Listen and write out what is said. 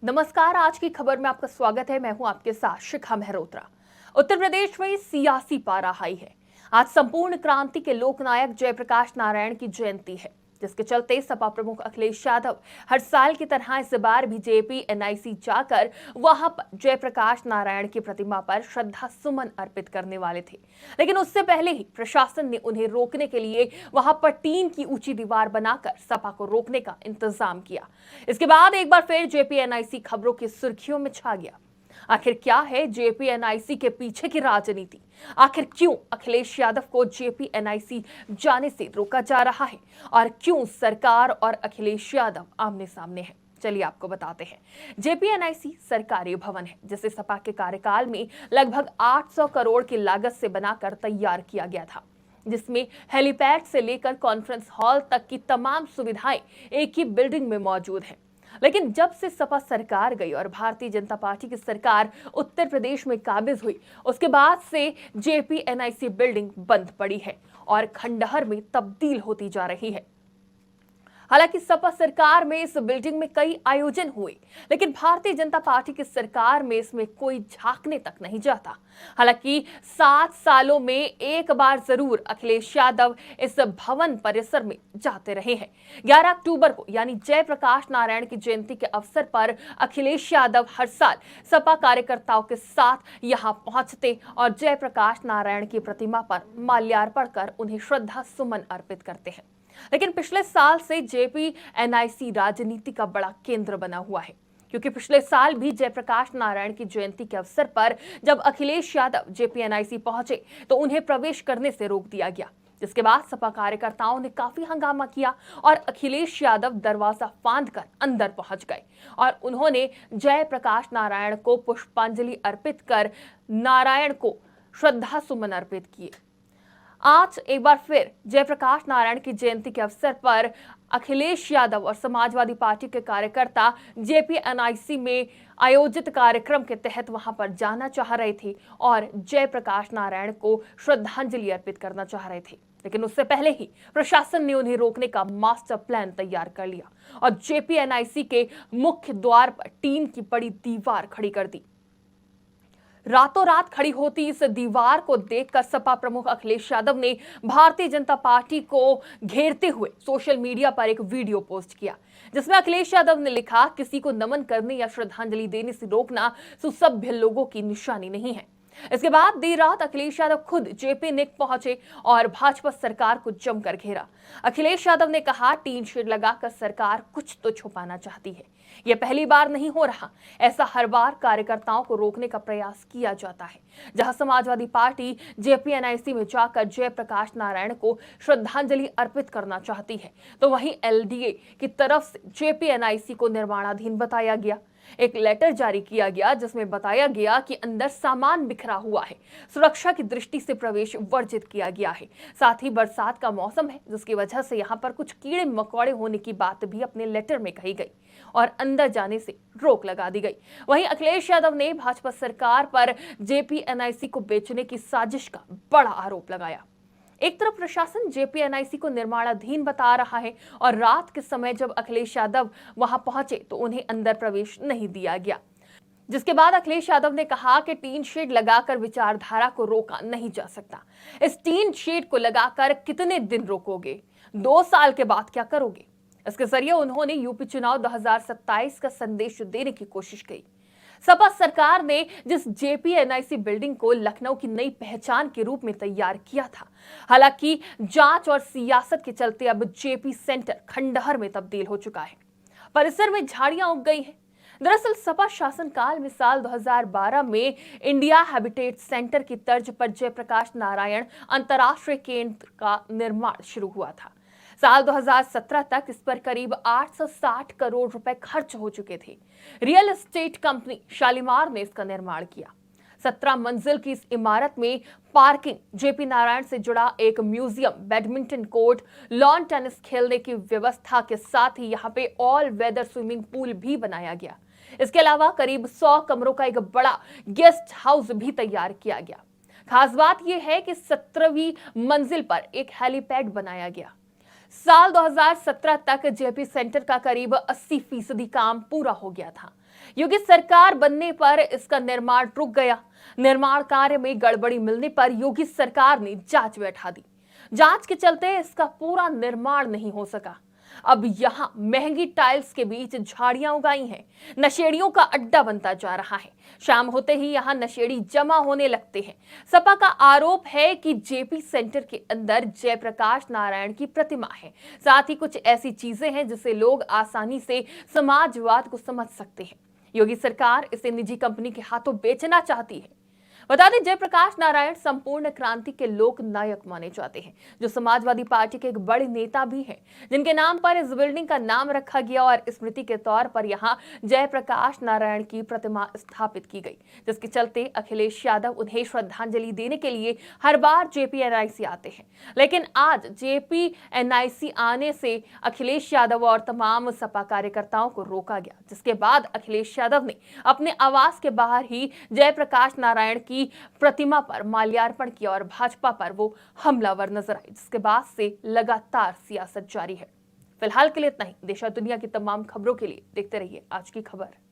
नमस्कार। आज की खबर में आपका स्वागत है। मैं हूं आपके साथ शिखा मेहरोत्रा। उत्तर प्रदेश में सियासी पारा हाई है। आज संपूर्ण क्रांति के लोकनायक जयप्रकाश नारायण की जयंती है, जिसके चलते सपा प्रमुख अखिलेश यादव हर साल की तरह इस बार भी जेपी एनआईसी जाकर वहां पर जयप्रकाश नारायण की प्रतिमा पर श्रद्धा सुमन अर्पित करने वाले थे। लेकिन उससे पहले ही प्रशासन ने उन्हें रोकने के लिए वहां पर टीन की ऊंची दीवार बनाकर सपा को रोकने का इंतजाम किया। इसके बाद एक बार फिर जेपीएनआईसी खबरों की सुर्खियों में छा गया। आखिर क्या है जेपीएनआईसी के पीछे की राजनीति? आखिर क्यों अखिलेश यादव को जेपीएनआईसी जाने से रोका जा रहा है और क्यों सरकार और अखिलेश यादव आमने सामने हैं? चलिए आपको बताते हैं। जेपीएनआईसी सरकारी भवन है जिसे सपा के कार्यकाल में लगभग 800 करोड़ की लागत से बनाकर तैयार किया गया था, जिसमें हेलीपैड से लेकर कॉन्फ्रेंस हॉल तक की तमाम सुविधाएं एक ही बिल्डिंग में मौजूद हैं। लेकिन जब से सपा सरकार गई और भारतीय जनता पार्टी की सरकार उत्तर प्रदेश में काबिज हुई, उसके बाद से जेपीएनआईसी बिल्डिंग बंद पड़ी है और खंडहर में तब्दील होती जा रही है। हालांकि सपा सरकार में इस बिल्डिंग में कई आयोजन हुए, लेकिन भारतीय जनता पार्टी की सरकार में इसमें कोई झांकने तक नहीं जाता। हालांकि 7 सालों में एक बार जरूर अखिलेश यादव इस भवन परिसर में जाते रहे हैं। 11 अक्टूबर को यानी जयप्रकाश नारायण की जयंती के अवसर पर अखिलेश यादव हर साल सपा कार्यकर्ताओं के साथ यहां पहुंचते और जयप्रकाश नारायण की प्रतिमा पर माल्यार्पण कर उन्हें श्रद्धा सुमन अर्पित करते हैं। लेकिन पिछले साल से जेपीएनआईसी राजनीति का बड़ा केंद्र बना हुआ है, क्योंकि पिछले साल भी जयप्रकाश नारायण की जयंती के अवसर पर जब अखिलेश यादव जेपीएनआईसी पहुंचे तो उन्हें प्रवेश करने से रोक दिया गया, जिसके बाद सपा कार्यकर्ताओं ने काफी हंगामा किया और अखिलेश यादव दरवाजा फांदकर अंदर पहुंच गए और उन्होंने जयप्रकाश नारायण को पुष्पांजलि अर्पित कर नारायण को श्रद्धा सुमन अर्पित किए। आज एक बार फिर जयप्रकाश नारायण की जयंती के अवसर पर अखिलेश यादव और समाजवादी पार्टी के कार्यकर्ता जेपीएनआईसी में आयोजित कार्यक्रम के तहत वहां पर जाना चाह रहे थे और जयप्रकाश नारायण को श्रद्धांजलि अर्पित करना चाह रहे थे। लेकिन उससे पहले ही प्रशासन ने उन्हें रोकने का मास्टर प्लान तैयार कर लिया और जेपीएनआईसी के मुख्य द्वार पर टीन की बड़ी दीवार खड़ी कर दी। रातों रात खड़ी होती इस दीवार को देखकर सपा प्रमुख अखिलेश यादव ने भारतीय जनता पार्टी को घेरते हुए सोशल मीडिया पर एक वीडियो पोस्ट किया, जिसमें अखिलेश यादव ने लिखा, किसी को नमन करने या श्रद्धांजलि देने से रोकना सुसभ्य लोगों की निशानी नहीं है। इसके बाद देर रात अखिलेश यादव खुद जेपी निक पहुंचे और भाजपा सरकार को जमकर घेरा। अखिलेश यादव ने कहा, टीन शेड लगाकर सरकार कुछ तो छुपाना चाहती है। यह पहली बार नहीं हो रहा, ऐसा हर बार कार्यकर्ताओं को रोकने का प्रयास किया जाता है। जहां समाजवादी पार्टी जेपीएनआईसी में जाकर जयप्रकाश नारायण को श्रद्धांजलि अर्पित करना चाहती है, तो वहीं एलडीए की तरफ से जेपीएनआईसी को निर्माणाधीन बताया गया। एक लेटर जारी किया गया जिसमें बताया गया कि अंदर सामान बिखरा हुआ है, सुरक्षा की दृष्टि से प्रवेश वर्जित किया गया है। साथ ही बरसात का मौसम है, जिसकी वजह से यहाँ पर कुछ कीड़े मकोड़े होने की बात भी अपने लेटर में कही गई और अंदर जाने से रोक लगा दी गई। वहीं अखिलेश यादव ने भाजपा सरकार पर जेपीएनआईसी को बेचने की साजिश का बड़ा आरोप लगाया। एक तरफ प्रशासन जेपीएनआईसी को निर्माणाधीन बता रहा है और रात के समय जब अखिलेश यादव वहां पहुंचे तो उन्हें अंदर प्रवेश नहीं दिया गया, जिसके बाद अखिलेश यादव ने कहा कि टीन शेड लगाकर विचारधारा को रोका नहीं जा सकता। इस टीन शेड को लगाकर कितने दिन रोकोगे? 2 साल के बाद क्या करोगे? इसके जरिए उन्होंने यूपी चुनाव 2027 का संदेश देने की कोशिश की। सपा सरकार ने जिस जेपीएनआईसी बिल्डिंग को लखनऊ की नई पहचान के रूप में तैयार किया था, हालांकि जांच और सियासत के चलते अब जेपी सेंटर खंडहर में तब्दील हो चुका है। परिसर में झाड़ियां उग गई हैं। दरअसल सपा शासनकाल में साल 2012 में इंडिया हैबिटेट सेंटर की तर्ज पर जयप्रकाश नारायण अंतर्राष्ट्रीय केंद्र का निर्माण शुरू हुआ था। साल 2017 तक इस पर करीब 860 करोड़ रुपए खर्च हो चुके थे। रियल एस्टेट कंपनी शालीमार ने इसका निर्माण किया। 17 मंजिल की इस इमारत में पार्किंग, जेपी नारायण से जुड़ा एक museum, badminton court, lawn tennis खेलने की व्यवस्था के साथ ही यहाँ पे ऑल वेदर स्विमिंग पूल भी बनाया गया। इसके अलावा करीब 100 कमरों का एक बड़ा गेस्ट हाउस भी तैयार किया गया। खास बात यह है कि 17वीं मंजिल पर एक हेलीपैड बनाया गया। साल 2017 तक जेपी सेंटर का करीब 80% काम पूरा हो गया था। योगी सरकार बनने पर इसका निर्माण रुक गया। निर्माण कार्य में गड़बड़ी मिलने पर योगी सरकार ने जांच बैठा दी। जांच के चलते इसका पूरा निर्माण नहीं हो सका। अब यहां महंगी टाइल्स के बीच झाड़ियां उगाई हैं। नशेड़ियों का अड्डा बनता जा रहा है। शाम होते ही यहां नशेड़ी जमा होने लगते हैं। सपा का आरोप है कि जेपी सेंटर के अंदर जयप्रकाश नारायण की प्रतिमा है। साथ ही कुछ ऐसी चीजें हैं जिसे लोग आसानी से समाजवाद को समझ सकते हैं। योगी सरकार इसे निजी कंपनी के हाथों बेचना चाहती है। बता दें, जयप्रकाश नारायण संपूर्ण क्रांति के लोक नायक माने जाते हैं, जो समाजवादी पार्टी के एक बड़े नेता भी हैं, जिनके नाम पर इस बिल्डिंग का नाम रखा गया और स्मृति के तौर पर यहां जयप्रकाश नारायण की प्रतिमा स्थापित की गई, जिसके चलते अखिलेश यादव उन्हें श्रद्धांजलि देने के लिए हर बार जेपीएनआईसी आते हैं। लेकिन आज जेपीएनआईसी आने से अखिलेश यादव और तमाम सपा कार्यकर्ताओं को रोका गया, जिसके बाद अखिलेश यादव ने अपने आवास के बाहर ही जयप्रकाश नारायण की प्रतिमा पर माल्यार्पण किया और भाजपा पर वो हमलावर नजर आई, जिसके बाद से लगातार सियासत जारी है। फिलहाल के लिए इतना ही। देश और दुनिया की तमाम खबरों के लिए देखते रहिए आज की खबर।